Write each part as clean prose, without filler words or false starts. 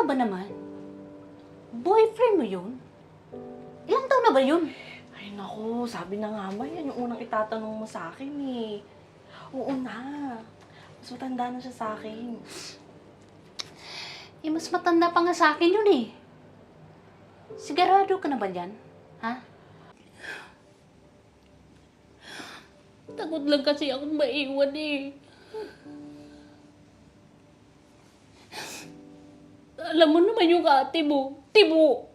ka ba naman? Boyfriend mo yun? Ilang taon na ba yun? Ay naku, sabi na nga ba yan yung unang itatanong mo sa akin eh. Oo na. Mas matanda na siya sa akin. Eh, mas matanda pa nga sa akin yun eh. Sigurado ka na ba dyan? Ha? Takot lang kasi akong maiwan eh. Alam mo naman yung ate mo. Tibo!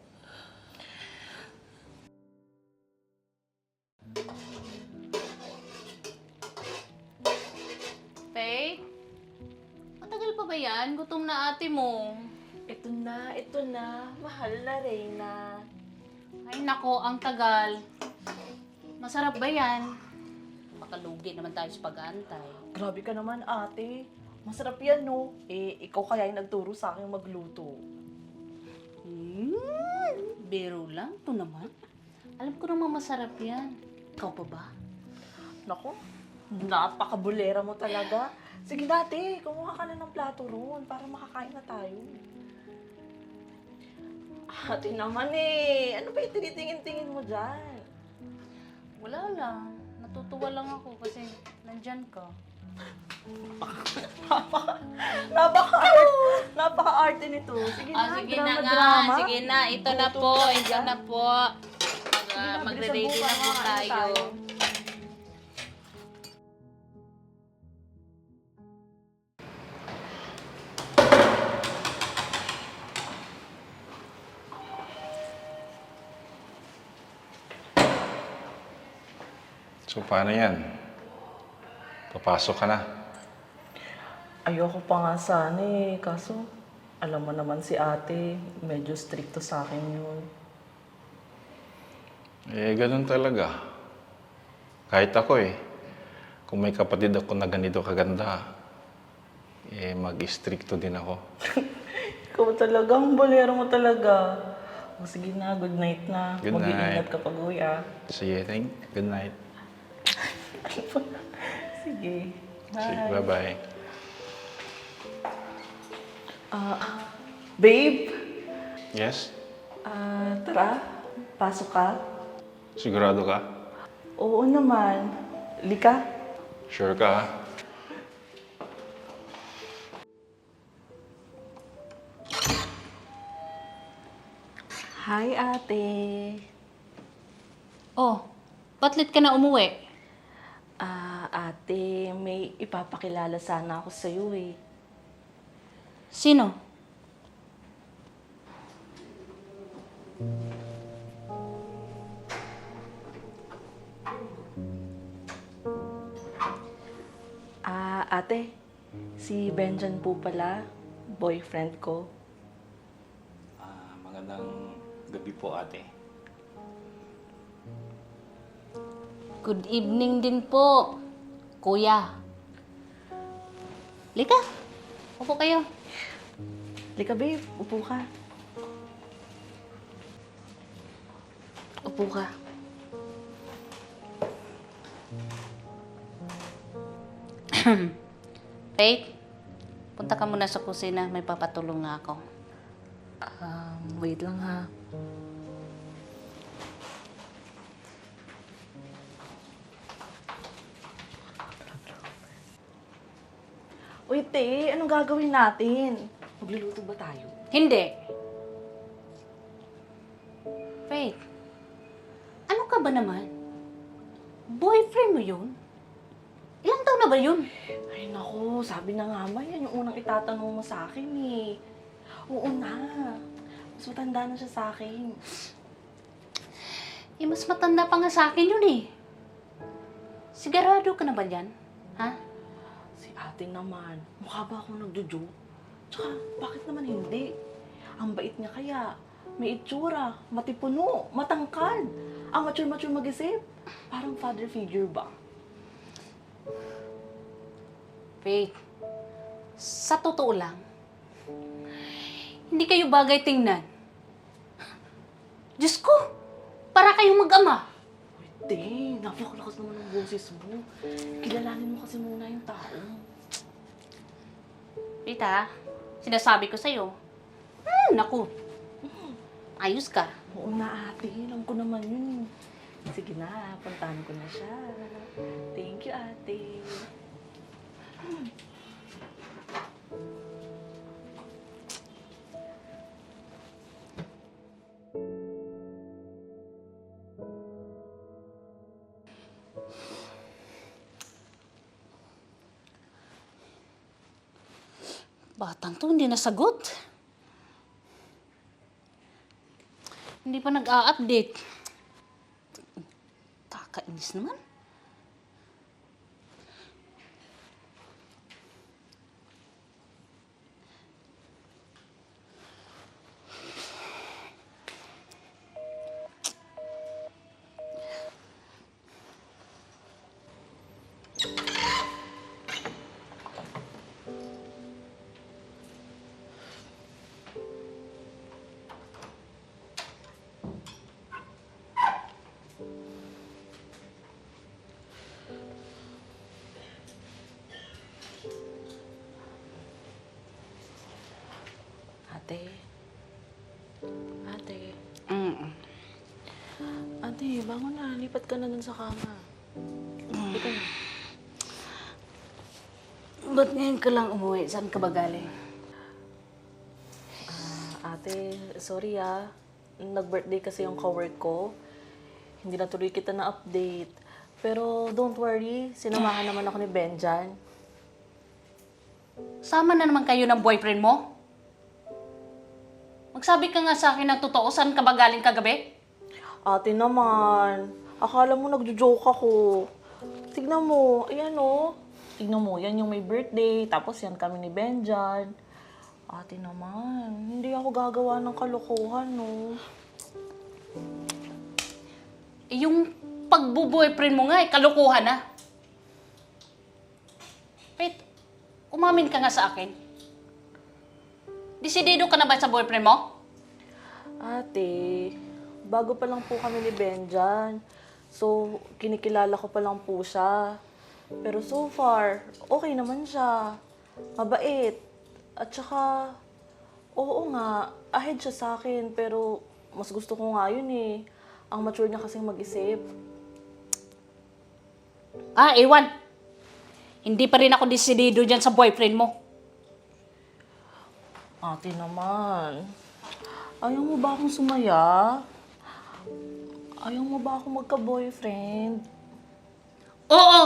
Faith? Matagal pa ba yan? Gutom na ate mo. Ito na. Mahal na, Reyna. Ay nako, ang tagal. Masarap ba yan? Makalugi naman tayo sa pag-aantay. Grabe ka naman, ate. Masarap yan, no? Eh, ikaw kaya yung nagturo sa akin magluto. Biro lang to naman. Alam ko naman masarap yan. Ikaw pa ba? Naku, napakabulera mo talaga. Sige dati, kumuha ka na ng plato roon para makakain na tayo. Ate naman eh. Ano ba yung tinitingin-tingin mo dyan? Wala lang. Natutuwa lang ako kasi nandyan ka. Napaka-arte nito. Sige na, Sige na nga. drama-drama. Sige na. Ito na po. Ito na po. Magre-ready na po tayo. So, paano yan? Papasok ka na. Ayoko pa nga sana eh. Kaso, alam mo naman si ate, medyo stricto sa akin yun. Eh, ganun talaga. Kahit ako eh. Kung may kapatid ako na ganito kaganda, eh, mag-stricto din ako. Ikaw talaga, ang bolero mo talaga. O sige na, good night na. Good night. Mag-iingat ka pag-uwi ah. Sige, good night. Sige. Sige, bye-bye. Babe, Yes? tara, pasok ka. Sigurado ka? Oo naman. Lika. Sure ka? Hi, ate. Oh, ba't late ka na umuwi? Ate, may ipapakilala sana ako sa'yo eh. Sino? Ate, si Benjan po pala, boyfriend ko. Magandang gabi po, ate. Good evening din po, kuya. Lika, upo kayo. Lika, babe, upo ka. Upo ka. Faith, punta ka muna sa kusina. May papatulong na ako. Wait lang ha. Uy, te, anong gagawin natin? Magluluto ba tayo? Hindi. Faith, ano ka ba naman? Boyfriend mo yun? Ilang taon na ba yun? Ay naku, sabi na nga ba yan yung unang itatanong mo sa akin eh. Oo na. Mas matanda na siya sa akin. Eh, mas matanda pa nga sa akin yun eh. Sigurado ka na ba dyan? Ha? Si ate naman, mukha ba akong nagjo-joke? Tsaka, bakit naman hindi? Ang bait niya kaya. May itsura, matipuno, matangkad. Ang mature-mature mag-isip. Parang father figure ba? Faith, sa totoo lang, hindi kayo bagay tingnan. Diyos ko, para kayong mag-ama. Te, napakalakas naman ng boses mo. Kilalanin mo kasi muna yung tao. Rita, sinasabi ko sa'yo, Naku. Ayos ka. Oo na ate, alam ko naman yun. Sige na, puntahan ko na siya. Thank you ate. Batang to, hindi nasagot. Hindi pa nag-a-update. Kakainis naman. Ate. Ate. Mm. Ate, bangon na. Lipat ka na dun sa kama. Halika na. Ba't ngayon ka lang umuwi? Saan ka ba galing? Ate, sorry Nag-birthday kasi yung cowork ko. Hindi na tuloy kita na update. Pero don't worry, sinamahan naman ako ni Benjan. Sama na naman kayo ng boyfriend mo? Magsabi ka nga sa akin ng totoo, saan ka ba galing kagabi? Ate naman, akala mo nagjo-joke ako. Tignan mo, ayan o. Tignan mo, yan yung may birthday, tapos yan kami ni Benjan. Ate naman, hindi ako gagawa ng kalokohan, no? Yung pagbo-boyfriend mo nga, kalukuhan na. Wait, umamin ka nga sa akin. Desidido ka na ba sa boyfriend mo? Ate, bago pa lang po kami ni Benjan. So, kinikilala ko pa lang po siya. Pero so far, okay naman siya. Mabait. At saka, oo nga, ahead siya sa akin. Pero mas gusto ko nga yun eh. Ang mature niya kasing mag-isip. Ewan. Hindi pa rin ako desidido dyan sa boyfriend mo. Ate naman, ayaw mo ba akong sumaya? Ayaw mo ba akong magka-boyfriend? Oo!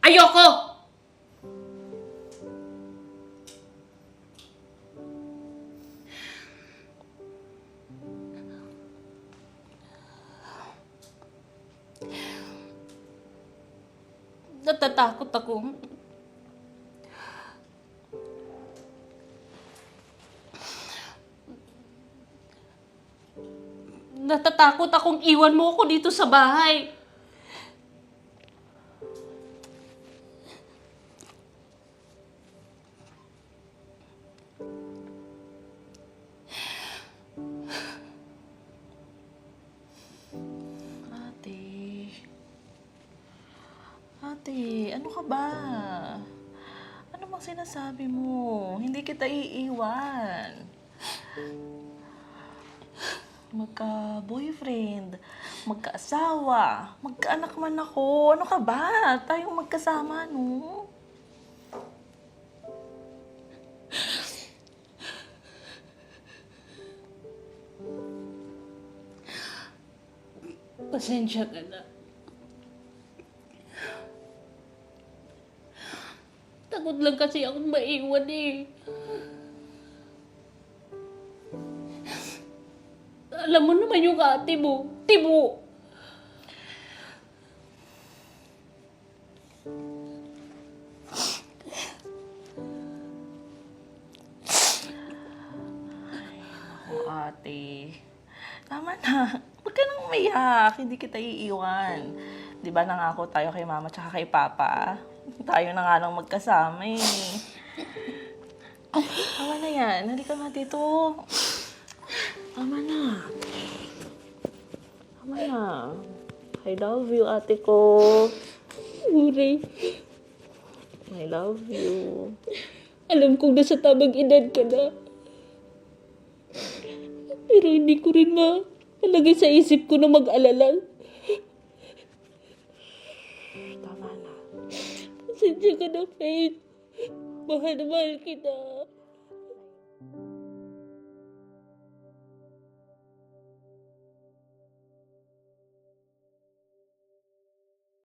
Ayoko! Natatakot ako. Natatakot akong iwan mo ako dito sa bahay. Ate. Ate, ano ka ba? Ano bang sinasabi mo? Hindi kita iiwan. Magka-boyfriend, magka-asawa, magka-anak man ako. Ano ka ba? Tayong magkasama, no? Pasensya ka na. Takot lang kasi akong maiwan eh. Alam mo naman yung ate mo. Tibo. Ate, tama na. Huwag ka nang umiyak. Hindi kita iiwan. Di ba nangako tayo kay mama tsaka kay papa? Tayo na nga lang magkasama eh. Tama na yan. Halika nga dito. Tama na. Tama na. I love you, ate ko. Uri, I love you. alam kong nasa tamang edad ka na. Pero hindi ko rin palagay sa isip ko na mag-alala. Tama na. Pasensya ka na, Faith. Mahal na mahal kita.